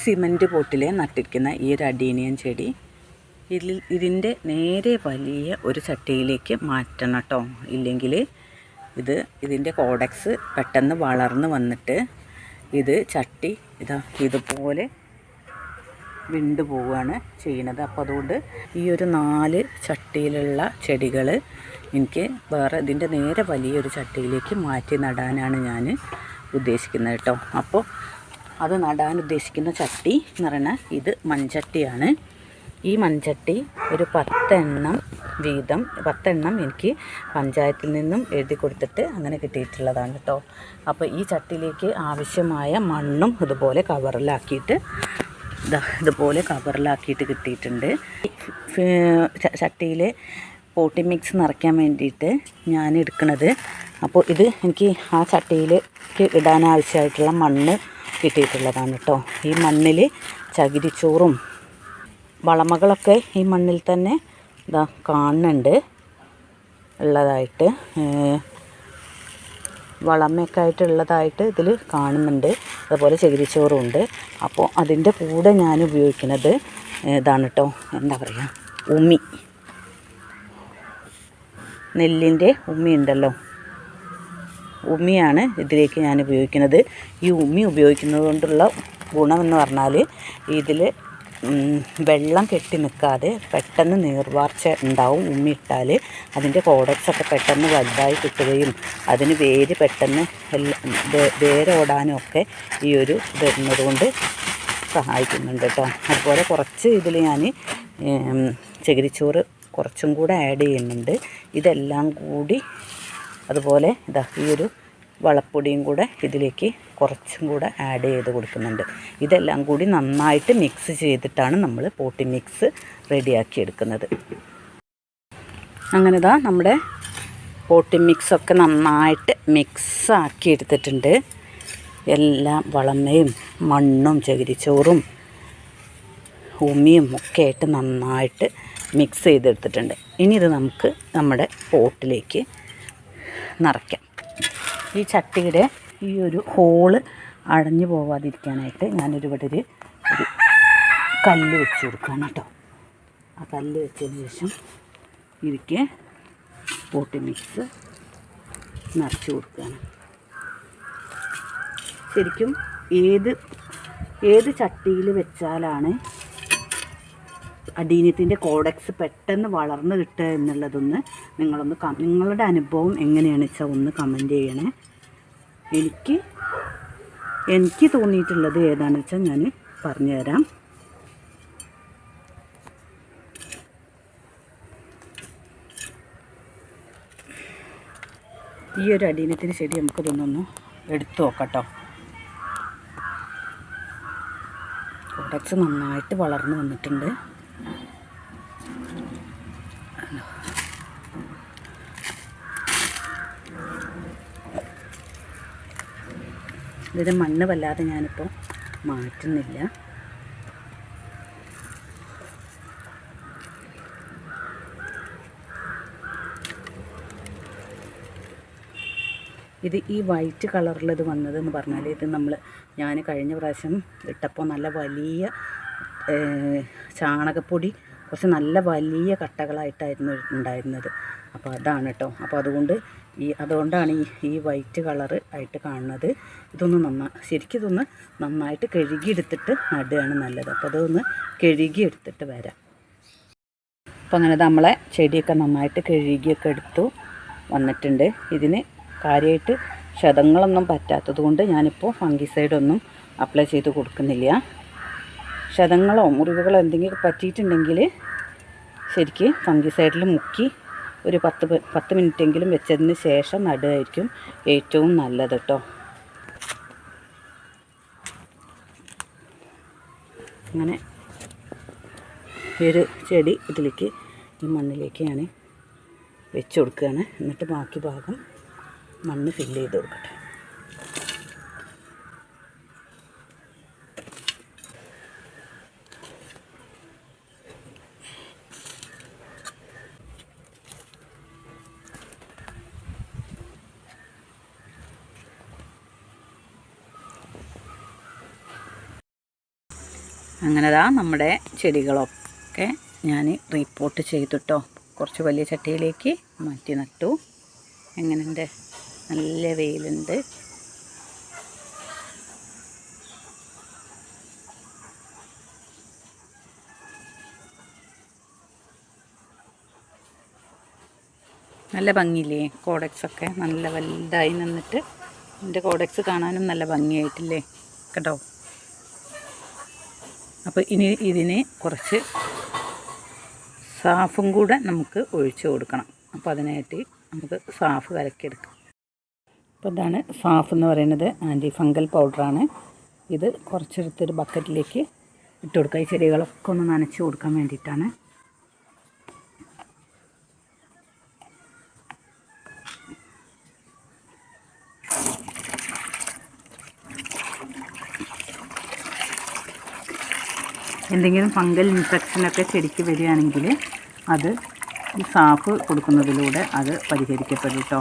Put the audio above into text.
Cement പോട്ടിൽ നട്ടിരിക്കുന്ന ഈ ഒരു അഡീനിയം ചെടി ഇതിൻ്റെ നേരെ വലിയ ഒരു ചട്ടിയിലേക്ക് മാറ്റണം കേട്ടോ. ഇല്ലെങ്കിൽ ഇതിൻ്റെ കോഡക്സ് പെട്ടെന്ന് വളർന്ന് വന്നിട്ട് ഇത് ചട്ടി ഇതുപോലെ വിണ്ടു പോവുകയാണ് ചെയ്യുന്നത്. അപ്പോൾ അതുകൊണ്ട് ഈ ഒരു 4 ചട്ടിയിലുള്ള ചെടികൾ എനിക്ക് വേറെ ഇതിൻ്റെ നേരെ വലിയൊരു ചട്ടിയിലേക്ക് മാറ്റി നടാനാണ് ഞാൻ ഉദ്ദേശിക്കുന്നത് കേട്ടോ. അപ്പോൾ അത് നടാൻ ഉദ്ദേശിക്കുന്ന ചട്ടി എന്ന് പറഞ്ഞാൽ ഇത് മൺചട്ടിയാണ്. ഈ മൺചട്ടി ഒരു 10 എണ്ണം വീതം 10 എണ്ണം എനിക്ക് പഞ്ചായത്തിൽ നിന്നും എഴുതി കൊടുത്തിട്ട് അങ്ങനെ കിട്ടിയിട്ടുള്ളതാണ് കേട്ടോ. അപ്പോൾ ഈ ചട്ടിയിലേക്ക് ആവശ്യമായ മണ്ണും ഇതുപോലെ കവറിലാക്കിയിട്ട് കിട്ടിയിട്ടുണ്ട്. ചട്ടിയിൽ പോട്ടി മിക്സ് നിറയ്ക്കാൻ വേണ്ടിയിട്ട് ഞാൻ എടുക്കുന്നത്. അപ്പോൾ ഇത് എനിക്ക് ആ ചട്ടിയിലേക്ക് ഇടാനാവശ്യമായിട്ടുള്ള മണ്ണ് കിട്ടിയിട്ടുള്ളതാണ് കേട്ടോ. ഈ മണ്ണിൽ ചകിരിച്ചോറും വളമകളൊക്കെ ഈ മണ്ണിൽ തന്നെ കാണുന്നുണ്ട് ഉള്ളതായിട്ട്, വളമയൊക്കെ ആയിട്ടുള്ളതായിട്ട് ഇതിൽ കാണുന്നുണ്ട്. അതുപോലെ ചകിരിച്ചോറും ഉണ്ട്. അപ്പോൾ അതിൻ്റെ കൂടെ ഞാൻ ഉപയോഗിക്കുന്നത് ഇതാണ് കേട്ടോ, എന്താ പറയുക, ഉമി, നെല്ലിൻ്റെ ഉമി ഉണ്ടല്ലോ, ഉമിയാണ് ഇതിലേക്ക് ഞാൻ ഉപയോഗിക്കുന്നത്. ഈ ഉമി ഉപയോഗിക്കുന്നത് കൊണ്ടുള്ള ഗുണമെന്ന് പറഞ്ഞാൽ ഇതിൽ വെള്ളം കെട്ടി നിൽക്കാതെ പെട്ടെന്ന് നീർവാർച്ച ഉണ്ടാവും. ഉമ്മി ഇട്ടാൽ അതിൻ്റെ കോഡക്സൊക്കെ പെട്ടെന്ന് വലുതായി കിട്ടുകയും അതിന് പെട്ടെന്ന് വേരോടാനും ഒക്കെ ഈ ഒരു ഇടുന്നത് കൊണ്ട് സഹായിക്കുന്നുണ്ട് കേട്ടോ. അതുപോലെ കുറച്ച് ഇതിൽ ഞാൻ ചകിരിച്ചോറ് കുറച്ചും കൂടെ ആഡ് ചെയ്യുന്നുണ്ട്. ഇതെല്ലാം കൂടി അതുപോലെ ഈ ഒരു വളപ്പൊടിയും കൂടെ ഇതിലേക്ക് കുറച്ചും കൂടെ ആഡ് ചെയ്ത് കൊടുക്കുന്നുണ്ട്. ഇതെല്ലാം കൂടി നന്നായിട്ട് മിക്സ് ചെയ്തിട്ടാണ് നമ്മൾ പോട്ടി മിക്സ് റെഡിയാക്കി എടുക്കുന്നത്. അങ്ങനെ നമ്മുടെ പോട്ടി മിക്സൊക്കെ നന്നായിട്ട് മിക്സാക്കി എടുത്തിട്ടുണ്ട്. എല്ലാം വളമയും മണ്ണും ചകിരിച്ചോറും ഉമിയും ഒക്കെ ആയിട്ട് നന്നായിട്ട് മിക്സ് ചെയ്തെടുത്തിട്ടുണ്ട്. ഇനി ഇത് നമുക്ക് നമ്മുടെ പോട്ടിലേക്ക് നിറയ്ക്കാം. ഈ ചട്ടിയുടെ ഈ ഒരു ഹോള് അടഞ്ഞു പോവാതിരിക്കാനായിട്ട് ഇവിടെ ഒരു കല്ല് വെച്ച് കൊടുക്കുകയാണ് കേട്ടോ. ആ കല്ല് വെച്ചതിന് ശേഷം ഇതിലേക്ക് പോട്ടി മിക്സ് നിറച്ച് കൊടുക്കുകയാണ്. ശരിക്കും ഏത് ചട്ടിയിൽ വെച്ചാലാണ് അഡീനിയത്തിൻ്റെ കോഡക്സ് പെട്ടെന്ന് വളർന്ന് കിട്ടുക എന്നുള്ളതൊന്ന് നിങ്ങളുടെ അനുഭവം എങ്ങനെയാണെന്ന് വെച്ചാൽ ഒന്ന് കമൻറ്റ് ചെയ്യണേ. എനിക്ക് തോന്നിയിട്ടുള്ളത് ഏതാണെന്ന് വെച്ചാൽ ഞാൻ പറഞ്ഞുതരാം. ഈ ഒരു അഡീനിയത്തിൻ്റെ ചെടി നമുക്കിതൊന്നൊന്ന് എടുത്തു നോക്കട്ടോ. കോഡക്സ് നന്നായിട്ട് വളർന്ന് വന്നിട്ടുണ്ട്. ഇതിന് മണ്ണ് വല്ലാതെ ഞാനിപ്പോൾ മാറ്റുന്നില്ല. ഇത് ഈ വൈറ്റ് കളറിലത് വന്നതെന്ന് പറഞ്ഞാൽ ഇത് ഞാൻ കഴിഞ്ഞ പ്രാവശ്യം ഇട്ടപ്പോൾ നല്ല വലിയ ചാണകപ്പൊടി കുറച്ച് നല്ല വലിയ കട്ടകളായിട്ടായിരുന്നു ഉണ്ടായിരുന്നത്. അപ്പോൾ അതാണ് കേട്ടോ. അപ്പോൾ അതുകൊണ്ടാണ് ഈ വൈറ്റ് കളറ് ആയിട്ട് കാണുന്നത്. ശരിക്കും ഇതൊന്ന് നന്നായിട്ട് കഴുകിയെടുത്തിട്ട് നടുകയാണ് നല്ലത്. അപ്പോൾ അതൊന്ന് കഴുകിയെടുത്തിട്ട് വരാം. അപ്പോൾ അങ്ങനെ നമ്മളെ ചെടിയൊക്കെ നന്നായിട്ട് കഴുകിയൊക്കെ എടുത്തു വന്നിട്ടുണ്ട്. ഇതിന് കാര്യമായിട്ട് ക്ഷതങ്ങളൊന്നും പറ്റാത്തത് കൊണ്ട് ഞാനിപ്പോൾ ഫംഗിസൈഡൊന്നും അപ്ലൈ ചെയ്ത് കൊടുക്കുന്നില്ല. ക്ഷതങ്ങളോ മുറിവുകളോ എന്തെങ്കിലും പറ്റിയിട്ടുണ്ടെങ്കിൽ ശരിക്ക് ഫംഗിസൈഡിൽ മുക്കി ഒരു 10 മിനിറ്റെങ്കിലും വെച്ചതിന് ശേഷം നടുകയായിരിക്കും ഏറ്റവും നല്ലത് കേട്ടോ. അങ്ങനെ ഒരു ചെടി ഈ മണ്ണിലേക്ക് ഞാൻ വെച്ച് കൊടുക്കുകയാണ്. എന്നിട്ട് ബാക്കി ഭാഗം മണ്ണ് ഫില്ല് ചെയ്ത് കൊടുക്കട്ടെ. അങ്ങനെ നമ്മുടെ ചെടികളൊക്കെ ഞാൻ റീപോട്ട് ചെയ്തിട്ടോ കുറച്ച് വലിയ ചട്ടിയിലേക്ക് മാറ്റി നട്ടു. എങ്ങനെയുണ്ട്? നല്ല വെയിലുണ്ട്. നല്ല ഭംഗിയില്ലേ? കോഡക്സൊക്കെ നല്ല വലുതായി നിന്നിട്ട് എൻ്റെ കോഡക്സ് കാണാനും നല്ല ഭംഗിയായിട്ടില്ലേ കേട്ടോ. അപ്പോൾ ഇനി ഇതിന് കുറച്ച് സാഫും കൂടെ നമുക്ക് ഒഴിച്ചു കൊടുക്കണം. അപ്പോൾ അതിനായിട്ട് നമുക്ക് സാഫ് കലക്കിയെടുക്കാം. അപ്പോൾ ഇതാണ് സാഫ് എന്ന് പറയുന്നത്, ആൻറ്റി ഫംഗൽ പൗഡറാണ്. ഇത് കുറച്ചെടുത്തൊരു ബക്കറ്റിലേക്ക് ഇട്ട് കൊടുക്കുക. ഈ ചെടികളൊക്കെ ഒന്ന് നനച്ച് കൊടുക്കാൻ വേണ്ടിയിട്ടാണ്. എന്തെങ്കിലും ഫംഗൽ ഇൻഫെക്ഷനൊക്കെ ചെടിക്ക് വരികയാണെങ്കിൽ അത് ഈ സാഫ് കൊടുക്കുന്നതിലൂടെ അത് പരിഹരിക്കപ്പെടും കേട്ടോ.